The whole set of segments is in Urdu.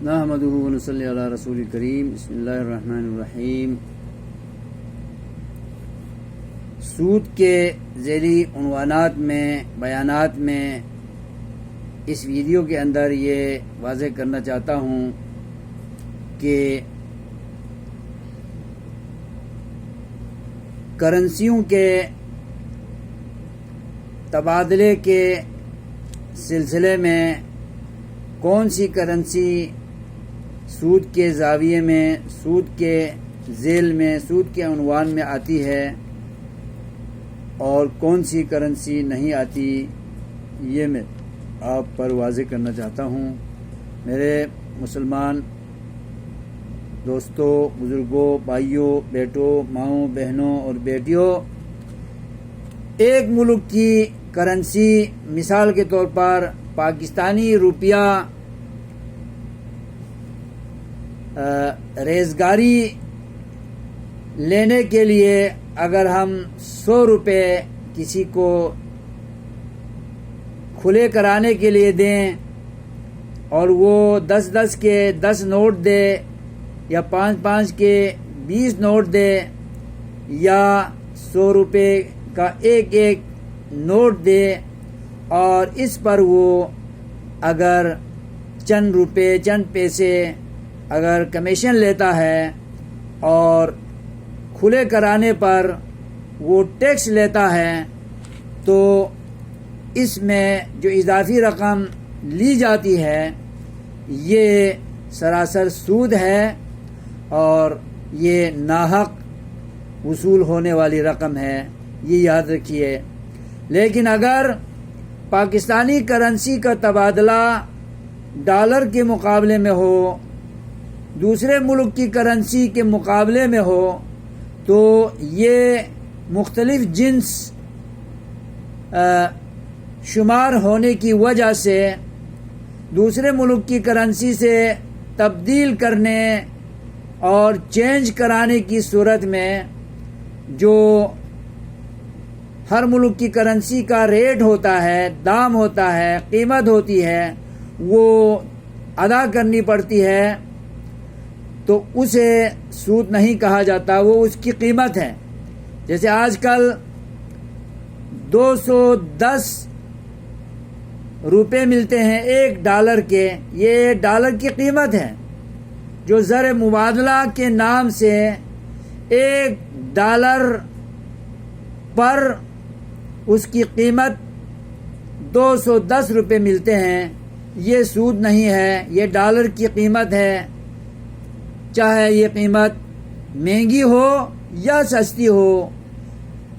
نحمدہ و نصلی علی رسول کریم. بسم اللہ الرحمن الرحیم. سود کے ذیلی عنوانات میں بیانات میں اس ویڈیو کے اندر یہ واضح کرنا چاہتا ہوں کہ کرنسیوں کے تبادلے کے سلسلے میں کون سی کرنسی سود کے زاویے میں، سود کے ذیل میں، سود کے عنوان میں آتی ہے اور کون سی کرنسی نہیں آتی، یہ میں آپ پر واضح کرنا چاہتا ہوں. میرے مسلمان دوستوں، بزرگوں، بھائیوں، بیٹوں، ماؤں، بہنوں اور بیٹیوں، ایک ملک کی کرنسی مثال کے طور پر پاکستانی روپیہ ریزگاری لینے کے لیے اگر ہم 100 روپے کسی کو کھلے کرانے کے لیے دیں اور وہ 10 کے 10 نوٹ دے یا 5 کے 20 نوٹ دے یا 100 روپے کا ایک نوٹ دے اور اس پر وہ اگر چند روپے چند پیسے اگر کمیشن لیتا ہے اور کھلے کرانے پر وہ ٹیکس لیتا ہے تو اس میں جو اضافی رقم لی جاتی ہے یہ سراسر سود ہے اور یہ ناحق وصول ہونے والی رقم ہے، یہ یاد رکھیے. لیکن اگر پاکستانی کرنسی کا تبادلہ ڈالر کے مقابلے میں ہو، دوسرے ملک کی کرنسی کے مقابلے میں ہو، تو یہ مختلف جنس شمار ہونے کی وجہ سے دوسرے ملک کی کرنسی سے تبدیل کرنے اور چینج کرانے کی صورت میں جو ہر ملک کی کرنسی کا ریٹ ہوتا ہے، دام ہوتا ہے، قیمت ہوتی ہے، وہ ادا کرنی پڑتی ہے، تو اسے سود نہیں کہا جاتا، وہ اس کی قیمت ہے. جیسے آج کل 210 روپے ملتے ہیں $1 کے، یہ ڈالر کی قیمت ہے جو زر مبادلہ کے نام سے $1 پر اس کی قیمت 210 روپے ملتے ہیں. یہ سود نہیں ہے، یہ ڈالر کی قیمت ہے، چاہے یہ قیمت مہنگی ہو یا سستی ہو.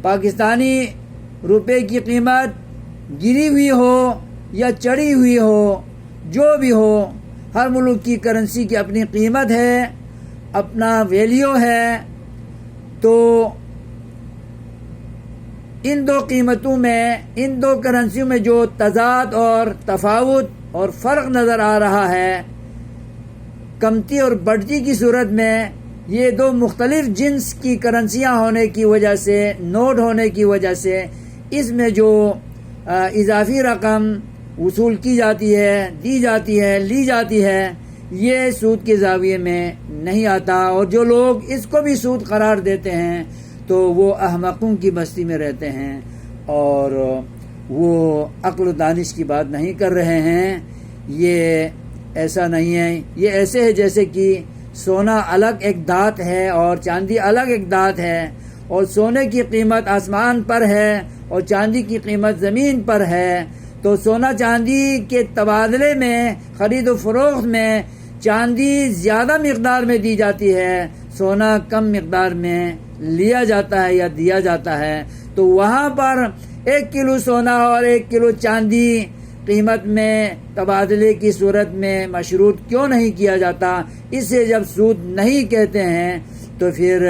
پاکستانی روپے کی قیمت گری ہوئی ہو یا چڑھی ہوئی ہو، جو بھی ہو، ہر ملک کی کرنسی کی اپنی قیمت ہے، اپنا ویلیو ہے. تو ان دو قیمتوں میں، ان دو کرنسیوں میں جو تضاد اور تفاوت اور فرق نظر آ رہا ہے، کمتی اور بڑھتی کی صورت میں، یہ دو مختلف جنس کی کرنسیاں ہونے کی وجہ سے، نوٹ ہونے کی وجہ سے، اس میں جو اضافی رقم وصول کی جاتی ہے، دی جاتی ہے، لی جاتی ہے، یہ سود کے زاویے میں نہیں آتا. اور جو لوگ اس کو بھی سود قرار دیتے ہیں تو وہ احمقوں کی بستی میں رہتے ہیں اور وہ عقل و دانش کی بات نہیں کر رہے ہیں. یہ ایسا نہیں ہے، یہ ایسے ہے جیسے کہ سونا الگ ایک دھات ہے اور چاندی الگ ایک دھات ہے، اور سونے کی قیمت آسمان پر ہے اور چاندی کی قیمت زمین پر ہے. تو سونا چاندی کے تبادلے میں، خرید و فروخت میں، چاندی زیادہ مقدار میں دی جاتی ہے، سونا کم مقدار میں لیا جاتا ہے یا دیا جاتا ہے. تو وہاں پر 1 کلو سونا اور 1 کلو چاندی قیمت میں تبادلے کی صورت میں مشروط کیوں نہیں کیا جاتا؟ اسے جب سود نہیں کہتے ہیں تو پھر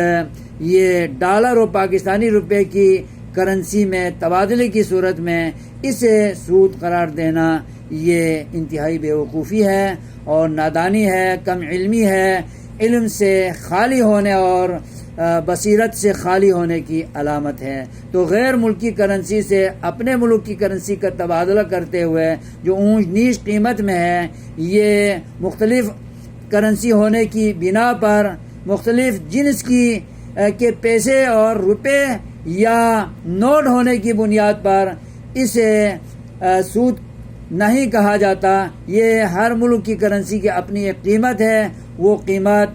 یہ ڈالر اور پاکستانی روپے کی کرنسی میں تبادلے کی صورت میں اسے سود قرار دینا یہ انتہائی بیوقوفی ہے اور نادانی ہے، کم علمی ہے، علم سے خالی ہونے اور بصیرت سے خالی ہونے کی علامت ہے. تو غیر ملکی کرنسی سے اپنے ملک کی کرنسی کا تبادلہ کرتے ہوئے جو اونچ نیچ قیمت میں ہے، یہ مختلف کرنسی ہونے کی بنا پر مختلف جنس کے پیسے اور روپے یا نوٹ ہونے کی بنیاد پر اسے سود نہیں کہا جاتا۔ یہ ہر ملک کی کرنسی کی اپنی ایک قیمت ہے، وہ قیمت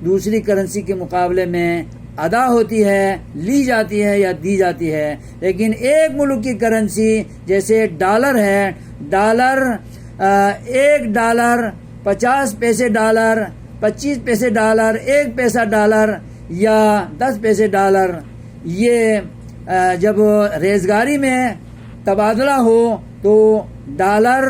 دوسری کرنسی کے مقابلے میں ادا ہوتی ہے، لی جاتی ہے یا دی جاتی ہے۔ لیکن ایک ملک کی کرنسی جیسے ڈالر ہے، $1 50 پیسے ڈالر، 25 پیسے ڈالر، 1 پیسہ ڈالر یا 10 پیسے ڈالر، یہ جب ریزگاری میں تبادلہ ہو تو ڈالر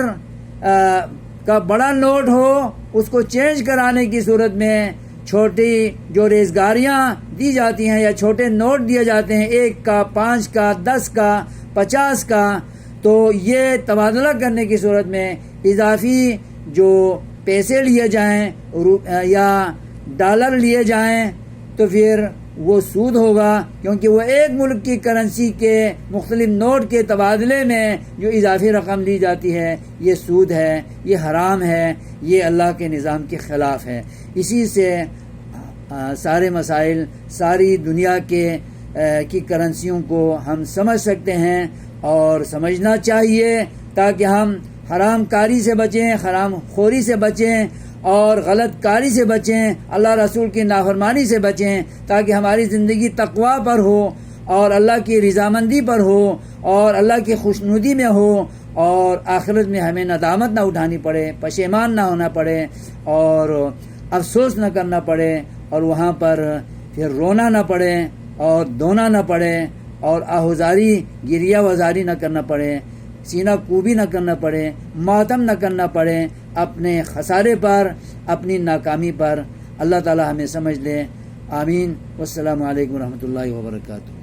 کا بڑا نوٹ ہو، اس کو چینج کرانے کی صورت میں چھوٹی جو ریزگاریاں دی جاتی ہیں یا چھوٹے نوٹ دیے جاتے ہیں، 1 کا، 5 کا، 10 کا، 50 کا، تو یہ تبادلہ کرنے کی صورت میں اضافی جو پیسے لیے جائیں یا ڈالر لیے جائیں تو پھر وہ سود ہوگا، کیونکہ وہ ایک ملک کی کرنسی کے مختلف نوٹ کے تبادلے میں جو اضافی رقم لی جاتی ہے یہ سود ہے، یہ حرام ہے، یہ اللہ کے نظام کے خلاف ہے۔ اسی سے سارے مسائل، ساری دنیا کی کرنسیوں کو ہم سمجھ سکتے ہیں اور سمجھنا چاہیے تاکہ ہم حرام کاری سے بچیں، حرام خوری سے بچیں اور غلط کاری سے بچیں، اللہ رسول کی نافرمانی سے بچیں، تاکہ ہماری زندگی تقویٰ پر ہو اور اللہ کی رضامندی پر ہو اور اللہ کی خوشنودی میں ہو، اور آخرت میں ہمیں ندامت نہ اٹھانی پڑے، پشیمان نہ ہونا پڑے اور افسوس نہ کرنا پڑے، اور وہاں پر پھر رونا نہ پڑے اور دونا نہ پڑے اور آہوزاری گریہ وزاری نہ کرنا پڑے، سینہ کوبی نہ کرنا پڑے، ماتم نہ کرنا پڑے اپنے خسارے پر، اپنی ناکامی پر۔ اللہ تعالی ہمیں سمجھ لے، آمین۔ والسلام علیکم ورحمۃ اللہ وبرکاتہ۔